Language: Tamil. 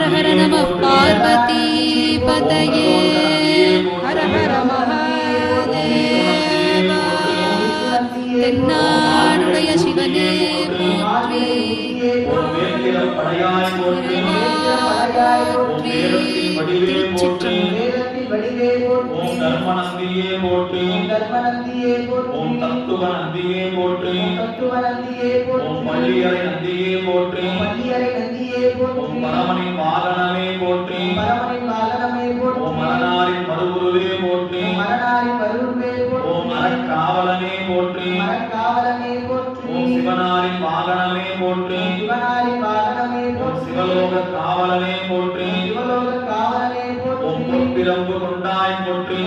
ஹர நம பார்வதி பதயே ஹர ஹர மகாதேவா. தென்னாடுடைய சிவனே போற்றி ஓம் தர்மநந்தியே போற்றி ஓம் தத்துவநந்தியே போற்றி ஓம் பள்ளியறை நந்தியே போற்றி ஓம் பரமனின் வாகனமே போற்றி ஓம் மரணாரின் மறுகுருவே போற்றி ஓம் மரக்காவலனே போற்றி ஓம் சிவனாரின் வாகனமே போற்றி ஓம் சிவலோக காவலனே போற்றி ஓம் பொற்பிரம்பு கொண்டாய் போற்றி